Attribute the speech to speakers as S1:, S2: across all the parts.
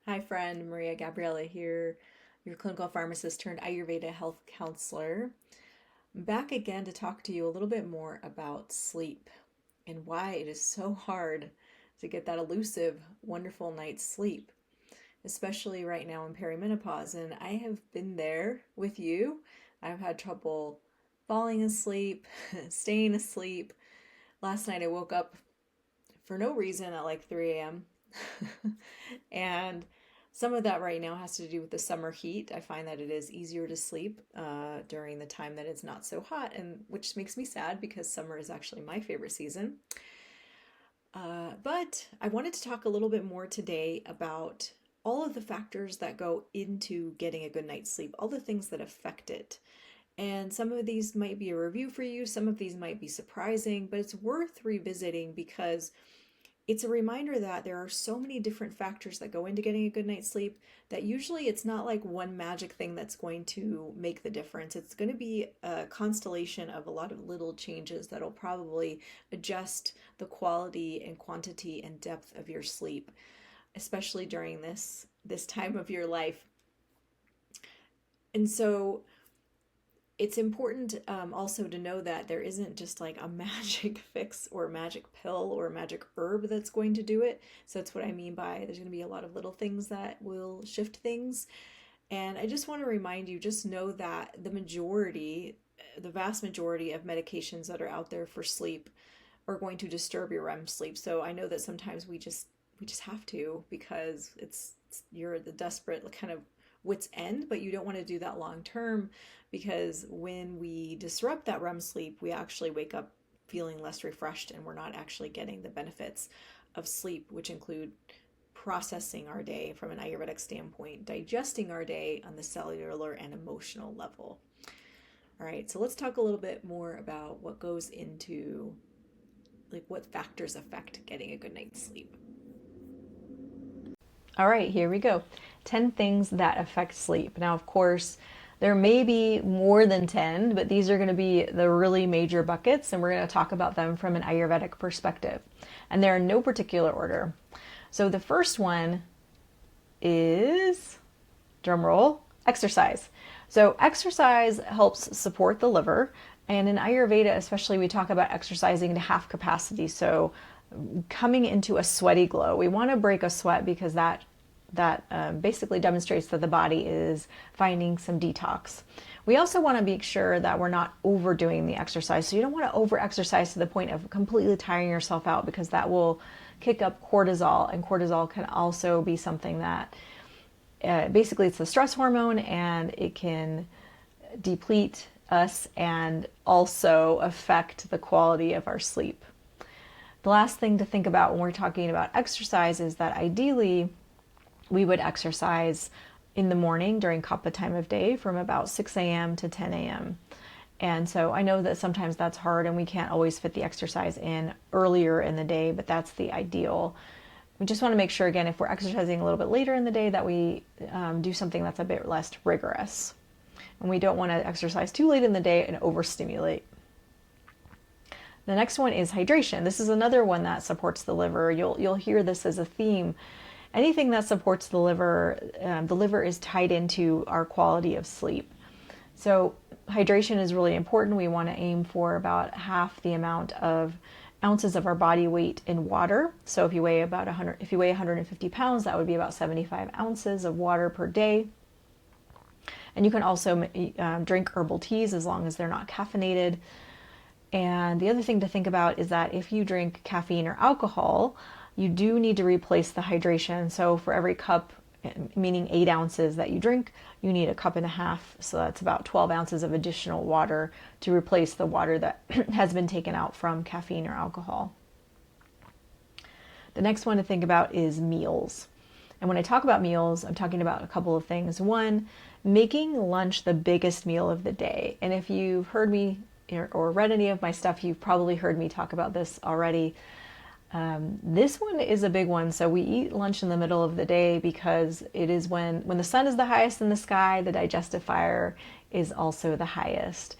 S1: Hi, friend. Maria Gabriela here, your clinical pharmacist turned Ayurveda health counselor. I'm back again to talk to you a little bit more about sleep and why it is so hard to get that elusive, wonderful night's sleep, especially right now in perimenopause. And I have been there with you. I've had trouble falling asleep, staying asleep. Last night I woke up for no reason at like 3 a.m. And some of that right now has to do with the summer heat. I find that it is easier to sleep during the time that it's not so hot, and which makes me sad because summer is actually my favorite season. But I wanted to talk a little bit more today about all of the factors that go into getting a good night's sleep, all the things that affect it. And some of these might be a review for you, some of these might be surprising, but it's worth revisiting because it's a reminder that there are so many different factors that go into getting a good night's sleep that usually it's not like one magic thing that's going to make the difference. It's going to be a constellation of a lot of little changes that'll probably adjust the quality and quantity and depth of your sleep, especially during this time of your life. And so it's important also to know that there isn't just like a magic fix or a magic pill or a magic herb that's going to do it. So that's what I mean by there's going to be a lot of little things that will shift things. And I just want to remind you, just know that the vast majority of medications that are out there for sleep are going to disturb your REM sleep. So I know that sometimes we just have to because you're at the desperate kind of wit's end, but you don't want to do that long term because when we disrupt that REM sleep, we actually wake up feeling less refreshed and we're not actually getting the benefits of sleep, which include processing our day from an Ayurvedic standpoint, digesting our day on the cellular and emotional level. All right, so let's talk a little bit more about what goes into like what factors affect getting a good night's sleep. All right, here we go. 10 things that affect sleep. Now, of course, there may be more than 10, but these are going to be the really major buckets, and we're going to talk about them from an Ayurvedic perspective. And they're in no particular order. So the first one is, drum roll, exercise. So exercise helps support the liver. And in Ayurveda, especially, we talk about exercising to half capacity. So coming into a sweaty glow. We want to break a sweat because that basically demonstrates that the body is finding some detox. We also want to make sure that we're not overdoing the exercise. So you don't want to over exercise to the point of completely tiring yourself out because that will kick up cortisol, and cortisol can also be something that basically it's the stress hormone and it can deplete us and also affect the quality of our sleep. The last thing to think about when we're talking about exercise is that ideally we would exercise in the morning during kapha time of day from about 6 a.m. to 10 a.m. And so I know that sometimes that's hard and we can't always fit the exercise in earlier in the day, but that's the ideal. We just want to make sure, again, if we're exercising a little bit later in the day, that we do something that's a bit less rigorous. And we don't want to exercise too late in the day and overstimulate. The next one is hydration. This is another one that supports the liver. You'll hear this as a theme. Anything that supports the liver is tied into our quality of sleep. So hydration is really important. We want to aim for about half the amount of ounces of our body weight in water. So if you weigh 150 pounds, that would be about 75 ounces of water per day. And you can also drink herbal teas as long as they're not caffeinated. And the other thing to think about is that if you drink caffeine or alcohol, you do need to replace the hydration. So for every cup, meaning 8 ounces that you drink, you need a cup and a half. So that's about 12 ounces of additional water to replace the water that has been taken out from caffeine or alcohol. The next one to think about is meals. And when I talk about meals, I'm talking about a couple of things. One, making lunch the biggest meal of the day. And if you've heard me or read any of my stuff, you've probably heard me talk about this already. This one is a big one. So we eat lunch in the middle of the day because it is when the sun is the highest in the sky, the digestive fire is also the highest.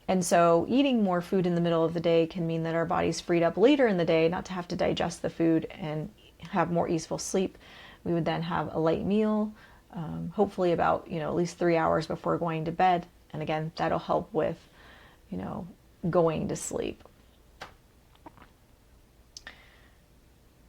S1: And so eating more food in the middle of the day can mean that our body's freed up later in the day not to have to digest the food and have more easeful sleep. We would then have a light meal, hopefully about, at least 3 hours before going to bed. And again, that'll help with, going to sleep.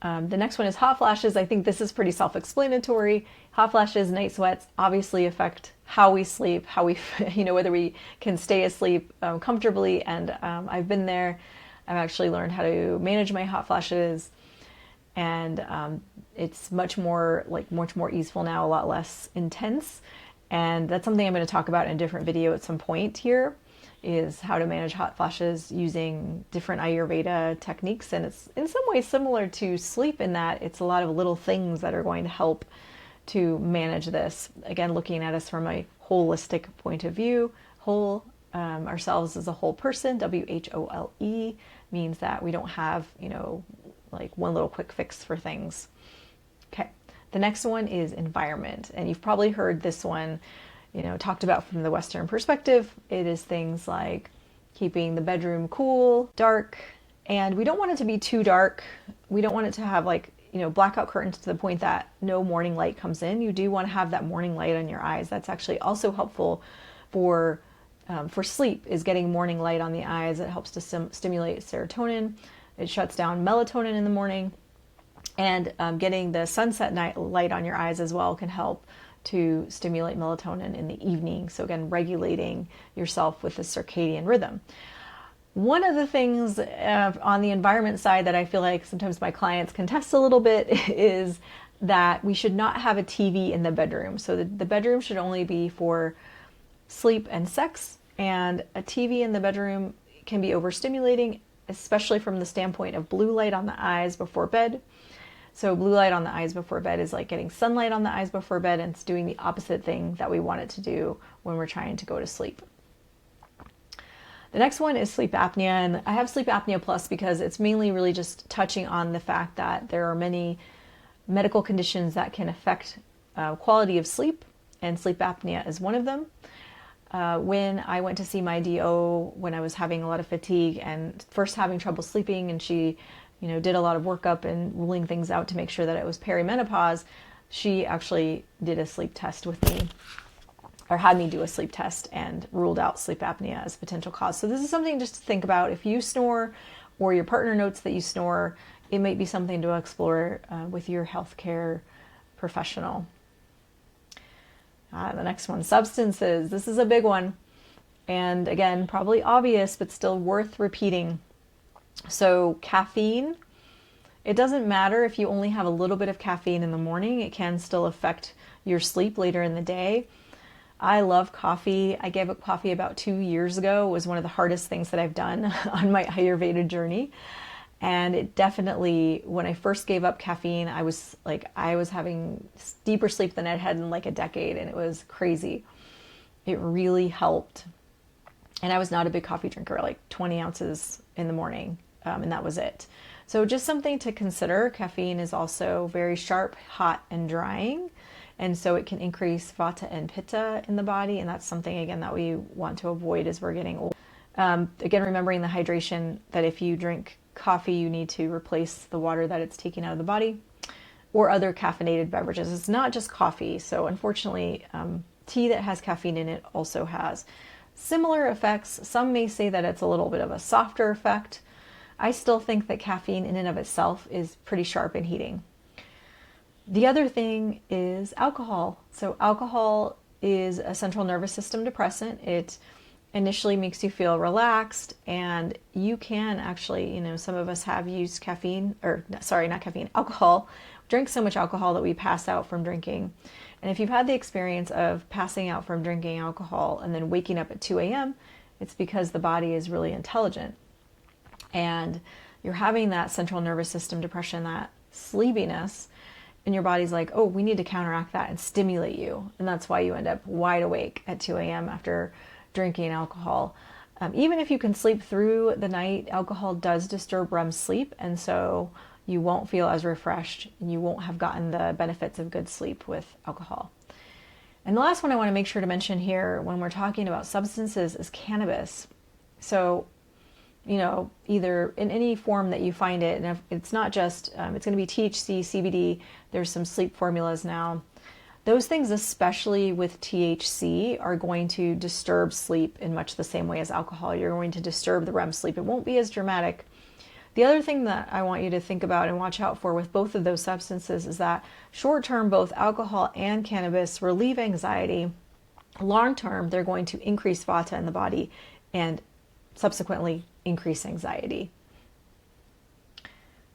S1: The next one is hot flashes. I think this is pretty self-explanatory. Hot flashes, night sweats obviously affect how we sleep, how we, whether we can stay asleep comfortably. And I've been there. I've actually learned how to manage my hot flashes, and it's much more easeful now, a lot less intense. And that's something I'm going to talk about in a different video at some point here, is how to manage hot flashes using different Ayurveda techniques. And it's in some ways similar to sleep in that it's a lot of little things that are going to help to manage this. Again, looking at us from a holistic point of view, ourselves as a whole person, WHOLE, means that we don't have, like one little quick fix for things. Okay. The next one is environment. And you've probably heard this one, talked about from the Western perspective. It is things like keeping the bedroom cool, dark, and we don't want it to be too dark. We don't want it to have blackout curtains to the point that no morning light comes in. You do want to have that morning light on your eyes. That's actually also helpful for sleep, is getting morning light on the eyes. It helps to stimulate serotonin. It shuts down melatonin in the morning. And getting the sunset light on your eyes as well can help to stimulate melatonin in the evening. So again, regulating yourself with the circadian rhythm. One of the things on the environment side that I feel like sometimes my clients contest a little bit is that we should not have a TV in the bedroom. So the bedroom should only be for sleep and sex, and a TV in the bedroom can be overstimulating, especially from the standpoint of blue light on the eyes before bed. So blue light on the eyes before bed is like getting sunlight on the eyes before bed, and it's doing the opposite thing that we want it to do when we're trying to go to sleep. The next one is sleep apnea, and I have sleep apnea plus because it's mainly really just touching on the fact that there are many medical conditions that can affect quality of sleep, and sleep apnea is one of them. When I went to see my DO when I was having a lot of fatigue and first having trouble sleeping, and she did a lot of workup and ruling things out to make sure that it was perimenopause, she actually did a sleep test with me, or had me do a sleep test, and ruled out sleep apnea as a potential cause. So this is something just to think about. If you snore, or your partner notes that you snore, it might be something to explore with your healthcare professional. The next one, substances. This is a big one. And again, probably obvious, but still worth repeating. So caffeine, it doesn't matter if you only have a little bit of caffeine in the morning, it can still affect your sleep later in the day. I love coffee. I gave up coffee about 2 years ago. It was one of the hardest things that I've done on my Ayurveda journey. And it definitely, when I first gave up caffeine, I was having deeper sleep than I'd had in like a decade, and it was crazy. It really helped. And I was not a big coffee drinker, like 20 ounces in the morning, and that was it. So just something to consider. Caffeine is also very sharp, hot, and drying. And so it can increase vata and pitta in the body. And that's something, again, that we want to avoid as we're getting old. Again, remembering the hydration, that if you drink coffee, you need to replace the water that it's taking out of the body, or other caffeinated beverages. It's not just coffee. So unfortunately, tea that has caffeine in it also has similar effects. Some may say that it's a little bit of a softer effect. I still think that caffeine in and of itself is pretty sharp and heating. The other thing is alcohol. So alcohol is a central nervous system depressant. It initially makes you feel relaxed, and you can actually, some of us have used alcohol, drink so much alcohol that we pass out from drinking. And if you've had the experience of passing out from drinking alcohol and then waking up at 2 a.m., it's because the body is really intelligent. And you're having that central nervous system depression, that sleepiness, and your body's like, oh, we need to counteract that and stimulate you. And that's why you end up wide awake at 2 a.m. after drinking alcohol. Even if you can sleep through the night, alcohol does disturb REM sleep, and so you won't feel as refreshed, and you won't have gotten the benefits of good sleep with alcohol. And the last one I want to make sure to mention here when we're talking about substances is cannabis. So either in any form that you find it. And if it's not just, it's going to be THC, CBD. There's some sleep formulas now. Those things, especially with THC, are going to disturb sleep in much the same way as alcohol. You're going to disturb the REM sleep. It won't be as dramatic. The other thing that I want you to think about and watch out for with both of those substances is that short term, both alcohol and cannabis relieve anxiety. Long term, they're going to increase vata in the body and subsequently increase anxiety.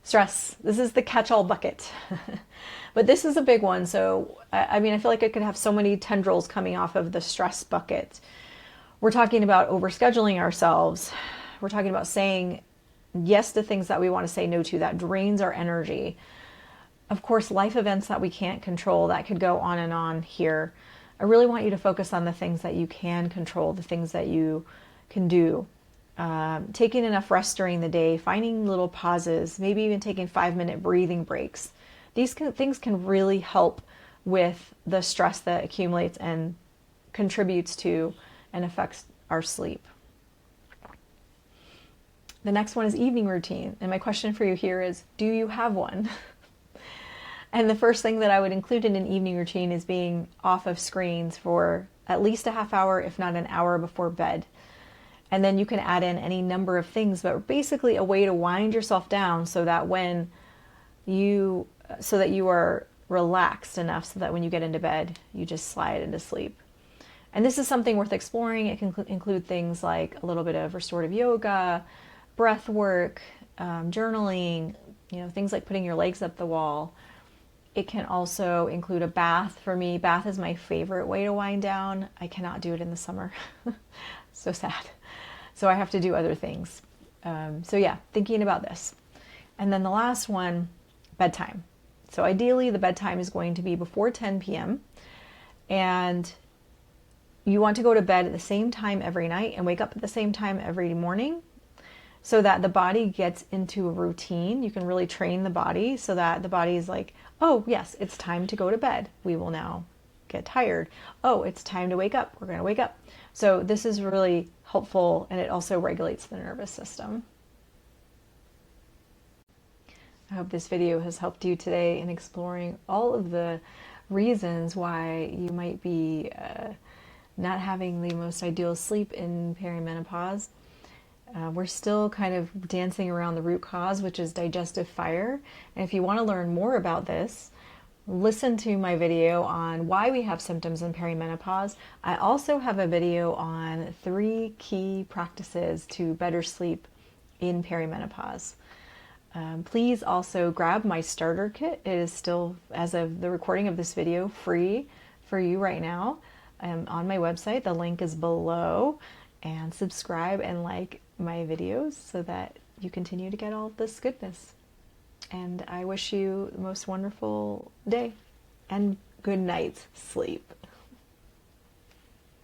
S1: Stress. This is the catch-all bucket. But this is a big one. So, I feel like I could have so many tendrils coming off of the stress bucket. We're talking about overscheduling ourselves. We're talking about saying yes to things that we want to say no to, that drains our energy. Of course, life events that we can't control, that could go on and on here. I really want you to focus on the things that you can control, the things that you can do. Taking enough rest during the day, finding little pauses, maybe even taking 5-minute breathing breaks. These things can really help with the stress that accumulates and contributes to and affects our sleep. The next one is evening routine. And my question for you here is, do you have one? And the first thing that I would include in an evening routine is being off of screens for at least a half hour, if not an hour before bed. And then you can add in any number of things, but basically a way to wind yourself down so that you are relaxed enough so that when you get into bed, you just slide into sleep. And this is something worth exploring. It can include things like a little bit of restorative yoga, breath work, journaling, things like putting your legs up the wall. It can also include a bath. For me, bath is my favorite way to wind down. I cannot do it in the summer. So sad. So I have to do other things. Thinking about this. And then the last one, bedtime. So ideally the bedtime is going to be before 10 p.m. And you want to go to bed at the same time every night and wake up at the same time every morning so that the body gets into a routine. You can really train the body so that the body is like, oh yes, it's time to go to bed. We will now get tired. Oh, it's time to wake up. We're going to wake up. So this is really helpful, and it also regulates the nervous system. I hope this video has helped you today in exploring all of the reasons why you might be not having the most ideal sleep in perimenopause. We're still kind of dancing around the root cause, which is digestive fire. And if you want to learn more about this, listen to my video on why we have symptoms in perimenopause. I also have a video on 3 key practices to better sleep in perimenopause. Please also grab my starter kit. It is still, as of the recording of this video, free for you right now. On my website. The link is below. And subscribe and like my videos so that you continue to get all this goodness. And I wish you the most wonderful day and good night's sleep.